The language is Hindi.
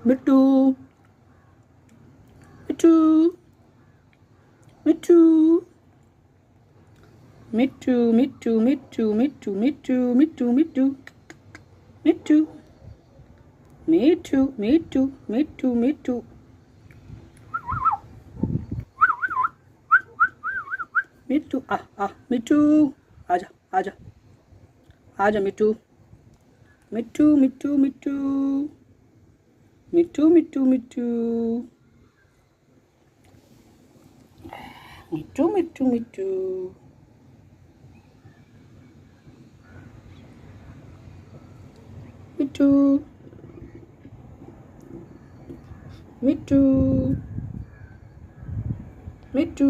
मिट्टू मिट्टू मिट्टू मिट्टू मिट्टू मिट्टू मिट्टू मिट्टू मिट्टू मिट्टू मिट्टू मिट्टू मिट्टू मिट्टू मिट्टू मिट्टू आ मिट्टू आजा आजा आजा मिट्टू मिट्टू मिट्टू मिट्टू मिट्टू मिट्टू मिट्टू मिट्टू मिट्टू मिट्टू मिट्टू मिट्टू मिट्टू